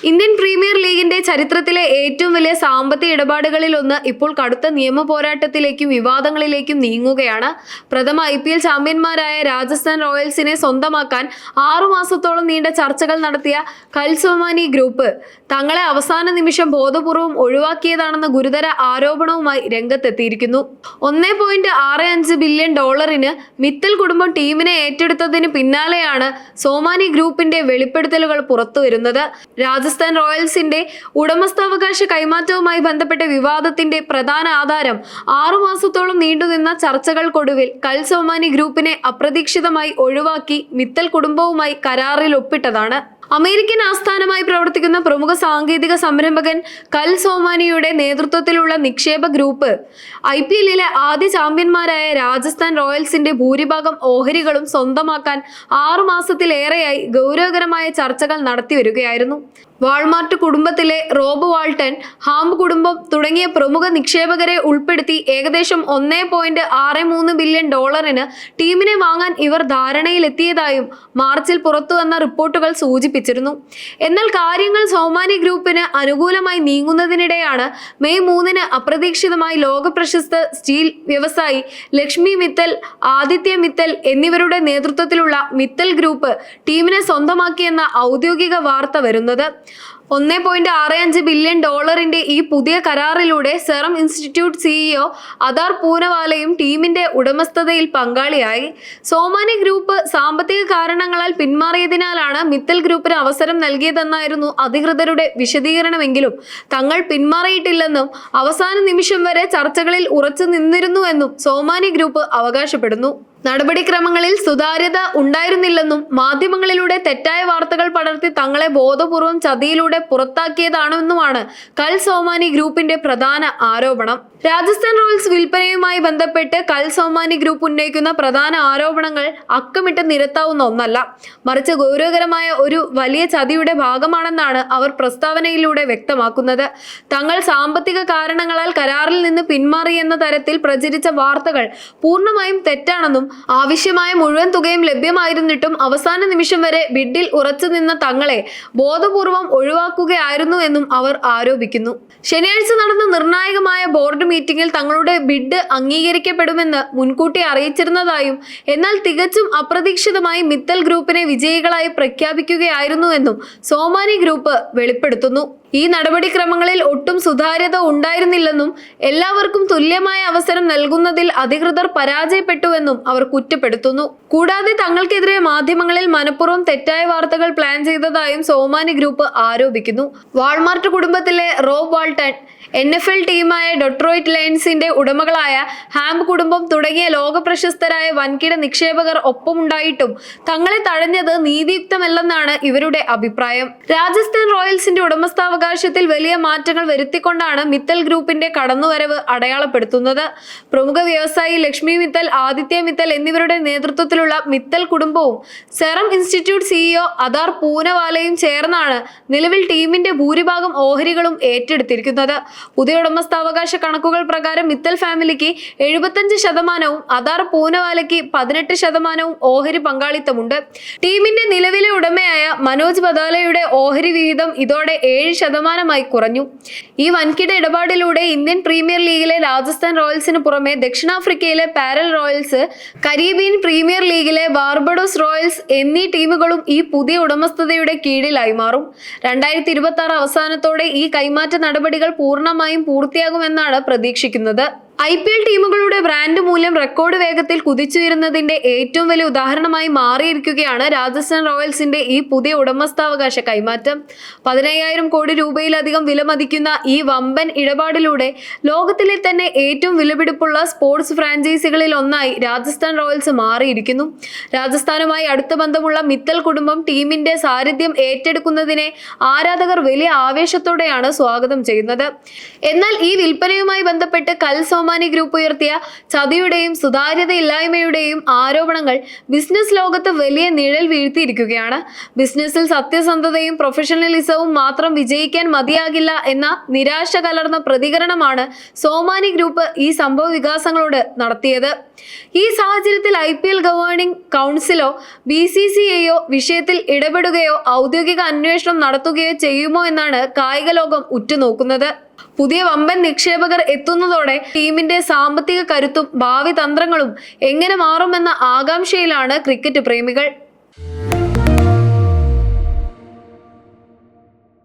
Indian premier ലീഗിന്റെ ചരിത്രത്തിലെ ഏറ്റവും വലിയ സാമ്പത്തിക ഇടപാടുകളിൽ ഒന്ന് ഇപ്പോൾ കടുത്ത നിയമ പോരാട്ടത്തിലേക്കും വിവാദങ്ങളിലേക്കും നീങ്ങുകയാണ്. പ്രഥമ IPL ചാമ്പ്യന്മാരായ രാജസ്ഥാൻ റോയൽസിനെ സ്വന്തമാക്കാൻ 6 മാസത്തോളം നീണ്ട ചർച്ചകൾ നടത്തിയ കൽസോമാനി ഗ്രൂപ്പ് തങ്ങളെ അവസാന നിമിഷം ബോധപൂർവം ഒഴിവാക്കിയതാണെന്ന ഗുരുതര ആരോപണവുമായി രംഗത്തെത്തിയിരിക്കുന്നു. $1.65 ബില്യൺ മിത്തൽ കുടുംബം ടീമിനെ ഏറ്റെടുത്തതിന് പിന്നാലെയാണ് സോമാനി ഗ്രൂപ്പിന്റെ വെളിപ്പെടുത്തലുകൾ പുറത്തുവരുന്നത്. രാജസ്ഥാൻ റോയൽസിന്റെ ഉടമസ്ഥാവകാശ കൈമാറ്റവുമായി ബന്ധപ്പെട്ട വിവാദത്തിന്റെ പ്രധാന ആധാരം 6 മാസത്തോളം നീണ്ടുനിന്ന ചർച്ചകൾക്കൊടുവിൽ കൽസോമാനി ഗ്രൂപ്പിനെ അപ്രതീക്ഷിതമായി ഒഴിവാക്കി മിത്തൽ കുടുംബവുമായി കരാറിൽ ഒപ്പിട്ടതാണ്. അമേരിക്കൻ ആസ്ഥാനമായി പ്രവർത്തിക്കുന്ന പ്രമുഖ സാങ്കേതിക സംരംഭകൻ കൽസോമാനിയുടെ നേതൃത്വത്തിലുള്ള നിക്ഷേപ ഗ്രൂപ്പ് IPL ആദ്യ ചാമ്പ്യന്മാരായ രാജസ്ഥാൻ റോയൽസിന്റെ ഭൂരിഭാഗം ഓഹരികളും സ്വന്തമാക്കാൻ 6 മാസത്തിലേറെയായി ഗൗരവകരമായ ചർച്ചകൾ നടത്തിവരികയായിരുന്നു. വാൾമാർട്ട് കുടുംബത്തിലെ റോബ് വാൾട്ടൺ, ഹാം കുടുംബം തുടങ്ങിയ പ്രമുഖ നിക്ഷേപകരെ ഉൾപ്പെടുത്തി ഏകദേശം $1.63 ബില്യൺ ടീമിനെ വാങ്ങാൻ ഇവർ ധാരണയിലെത്തിയതായും മാർച്ചിൽ പുറത്തുവന്ന റിപ്പോർട്ടുകൾ സൂചിപ്പിച്ചിരുന്നു. എന്നാൽ കാര്യങ്ങൾ സോമാനി ഗ്രൂപ്പിന് അനുകൂലമായി നീങ്ങുന്നതിനിടെയാണ് മെയ് 3 അപ്രതീക്ഷിതമായി ലോകപ്രശസ്ത സ്റ്റീൽ വ്യവസായി ലക്ഷ്മി മിത്തൽ, ആദിത്യ മിത്തൽ എന്നിവരുടെ നേതൃത്വത്തിലുള്ള മിത്തൽ ഗ്രൂപ്പ് ടീമിനെ സ്വന്തമാക്കിയെന്ന ഔദ്യോഗിക വാർത്ത വരുന്നത്. $1.65 ബില്യൺ ഈ പുതിയ കരാറിലൂടെ സെറം ഇൻസ്റ്റിറ്റ്യൂട്ട് CEO അദാർ പൂനവാലയും ടീമിന്റെ ഉടമസ്ഥതയിൽ പങ്കാളിയായി. സോമാനി ഗ്രൂപ്പ് സാമ്പത്തിക കാരണങ്ങളാൽ പിന്മാറിയതിനാലാണ് മിത്തൽ ഗ്രൂപ്പിന് അവസരം നൽകിയതെന്നായിരുന്നു അധികൃതരുടെ വിശദീകരണമെങ്കിലും തങ്ങൾ പിന്മാറിയിട്ടില്ലെന്നും അവസാന നിമിഷം വരെ ചർച്ചകളിൽ ഉറച്ചു നിന്നിരുന്നുവെന്നും സോമാനി ഗ്രൂപ്പ് അവകാശപ്പെടുന്നു. നടപടിക്രമങ്ങളിൽ സുതാര്യത ഉണ്ടായിരുന്നില്ലെന്നും മാധ്യമങ്ങളിലൂടെ തെറ്റായ വാർത്തകൾ പടർത്തി തങ്ങളെ ബോധപൂർവം ചതിയിലൂടെ പുറത്താക്കിയതാണെന്നുമാണ് കൽസോമാനി ഗ്രൂപ്പിന്റെ പ്രധാന ആരോപണം. രാജസ്ഥാൻ റോയൽസ് വിൽപ്പനയുമായി ബന്ധപ്പെട്ട് കൽസോമാനി ഗ്രൂപ്പ് ഉന്നയിക്കുന്ന പ്രധാന ആരോപണങ്ങൾ അക്കമിട്ട് നിരത്താവുന്ന ഒന്നല്ല, മറിച്ച് ഗൗരവകരമായ ഒരു വലിയ ചതിയുടെ ഭാഗമാണെന്നാണ് അവർ പ്രസ്താവനയിലൂടെ വ്യക്തമാക്കുന്നത്. തങ്ങൾ സാമ്പത്തിക കാരണങ്ങളാൽ കരാറിൽ നിന്ന് പിന്മാറിയെന്ന തരത്തിൽ പ്രചരിച്ച വാർത്തകൾ പൂർണ്ണമായും തെറ്റാണെന്നും ആവശ്യമായ മുഴുവൻ തുകയും ലഭ്യമായിരുന്നിട്ടും അവസാന നിമിഷം വരെ ബിഡിൽ ഉറച്ചു നിന്ന തങ്ങളെ ബോധപൂർവം ഒഴിവാക്കുകയായിരുന്നു എന്നും അവർ ആരോപിക്കുന്നു. ശനിയാഴ്ച നടന്ന നിർണായകമായ ബോർഡ് മീറ്റിംഗിൽ തങ്ങളുടെ ബിഡ് അംഗീകരിക്കപ്പെടുമെന്ന് മുൻകൂട്ടി അറിയിച്ചിരുന്നതായും എന്നാൽ തികച്ചും അപ്രതീക്ഷിതമായി മിത്തൽ ഗ്രൂപ്പിനെ വിജയികളായി പ്രഖ്യാപിക്കുകയായിരുന്നുവെന്നും സോമാനി ഗ്രൂപ്പ് വെളിപ്പെടുത്തുന്നു. ഈ നടപടിക്രമങ്ങളിൽ ഒട്ടും സുതാര്യത ഉണ്ടായിരുന്നില്ലെന്നും എല്ലാവർക്കും തുല്യമായ അവസരം നൽകുന്നതിൽ അധികൃതർ പരാജയപ്പെട്ടുവെന്നും അവർ കുറ്റപ്പെടുത്തുന്നു. കൂടാതെ തങ്ങൾക്കെതിരെ മാധ്യമങ്ങളിൽ മനഃപൂർവ്വം തെറ്റായ വാർത്തകൾ പ്ലാൻ ചെയ്തതായും സോമാനി ഗ്രൂപ്പ് ആരോപിക്കുന്നു. വാൾമാർട്ട് കുടുംബത്തിലെ റോബ് വാൾട്ടൺ, NFL ടീമായ ഡെട്രോയിറ്റ് ലയൺസിന്റെ ഉടമകളായ ഹാം കുടുംബം തുടങ്ങിയ ലോകപ്രശസ്തരായ വൻകിട നിക്ഷേപകർ ഒപ്പമുണ്ടായിട്ടും തങ്ങളെ തഴഞ്ഞത് നീതിയുക്തമല്ലെന്നാണ് ഇവരുടെ അഭിപ്രായം. രാജസ്ഥാൻ റോയൽസിന്റെ ഉടമസ്ഥാവകാശത്തിൽ വലിയ മാറ്റങ്ങൾ വരുത്തിക്കൊണ്ടാണ് മിത്തൽ ഗ്രൂപ്പിന്റെ കടന്നുവരവ് അടയാളപ്പെടുത്തുന്നത്. പ്രമുഖ വ്യവസായി ലക്ഷ്മി മിത്തൽ, ആദിത്യ മിത്തൽ എന്നിവരുടെ നേതൃത്വത്തിലുള്ള മിത്തൽ കുടുംബവും സെറം ഇൻസ്റ്റിറ്റ്യൂട്ട് CEO അദാർ പൂനവാലയും ചേർന്നാണ് നിലവിൽ ടീമിന്റെ ഭൂരിഭാഗം ഓഹരികളും ഏറ്റെടുത്തിരിക്കുന്നത്. പുതിയ ഉടമസ്ഥാവകാശ കണക്കുകൾ പ്രകാരം മിത്തൽ ഫാമിലിക്ക് 75%, അദാർ പൂനവാലയ്ക്ക് 18% ഓഹരി പങ്കാളിത്തമുണ്ട്. ടീമിന്റെ നിലവിലെ ഉടമയായ മനോജ് ബദാലയുടെ ഓഹരി വിഹിതം ഇതോടെ 7% കുറഞ്ഞു. ഈ വൻകിട ഇടപാടിലൂടെ ഇന്ത്യൻ പ്രീമിയർ ലീഗിലെ രാജസ്ഥാൻ റോയൽസിന് പുറമെ ദക്ഷിണാഫ്രിക്കയിലെ പാരൽ റോയൽസ്, കരീബിയൻ പ്രീമിയർ ലീഗിലെ ബാർബഡോസ് റോയൽസ് എന്നീ ടീമുകളും ഈ പുതിയ ഉടമസ്ഥതയുടെ കീഴിലായി മാറും. 2026 അവസാനത്തോടെ ഈ കൈമാറ്റ നടപടികൾ പൂർണ്ണമായും പൂർത്തിയാകുമെന്നാണ് പ്രതീക്ഷിക്കുന്നത്. IPL ടീമുകളുടെ ബ്രാൻഡ് മൂല്യം റെക്കോർഡ് വേഗത്തിൽ കുതിച്ചുയരുന്നതിന്റെ ഏറ്റവും വലിയ ഉദാഹരണമായി മാറിയിരിക്കുകയാണ് രാജസ്ഥാൻ റോയൽസിന്റെ ഈ പുതിയ ഉടമസ്ഥാവകാശ കൈമാറ്റം. 15,000 കോടി രൂപയിലധികം വിലമതിക്കുന്ന ഈ വമ്പൻ ഇടപാടിലൂടെ ലോകത്തിലെ തന്നെ ഏറ്റവും വിലപിടിപ്പുള്ള സ്പോർട്സ് ഫ്രാഞ്ചൈസികളിൽ ഒന്നായി രാജസ്ഥാൻ റോയൽസ് മാറിയിരിക്കുന്നു. രാജസ്ഥാനുമായി അടുത്ത ബന്ധമുള്ള മിത്തൽ കുടുംബം ടീമിന്റെ സാരഥ്യം ഏറ്റെടുക്കുന്നതിനെ ആരാധകർ വലിയ ആവേശത്തോടെയാണ് സ്വാഗതം ചെയ്യുന്നത്. എന്നാൽ ഈ വിൽപ്പനയുമായി ബന്ധപ്പെട്ട് കൽസോമാനി ഗ്രൂപ്പ് ഉയർത്തിയ ചതിയുടെയും സുതാര്യതയില്ലായ്മയുടെയും ആരോപണങ്ങൾ ബിസിനസ് ലോകത്ത് വലിയ നിഴൽ വീഴ്ത്തിയിരിക്കുകയാണ്. ബിസിനസ്സിൽ സത്യസന്ധതയും പ്രൊഫഷണലിസവും മാത്രം വിജയിക്കാൻ മതിയാകില്ല എന്ന നിരാശ കലർന്ന പ്രതികരണമാണ് സോമാനി ഗ്രൂപ്പ് ഈ സംഭവ വികാസങ്ങളോട് നടത്തിയത്. ഈ സാഹചര്യത്തിൽ IPL ഗവേണിംഗ് കൗൺസിലോ BCCIയോ വിഷയത്തിൽ ഇടപെടുകയോ ഔദ്യോഗിക അന്വേഷണം നടത്തുകയോ ചെയ്യുമോ എന്നാണ് കായിക ലോകം ഉറ്റുനോക്കുന്നത്. പുതിയ വമ്പൻ നിക്ഷേപകർ എത്തുന്നതോടെ ടീമിന്റെ സാമ്പത്തിക കരുത്തും ഭാവി തന്ത്രങ്ങളും എങ്ങനെ മാറുമെന്ന ആകാംക്ഷയിലാണ് ക്രിക്കറ്റ് പ്രേമികൾ.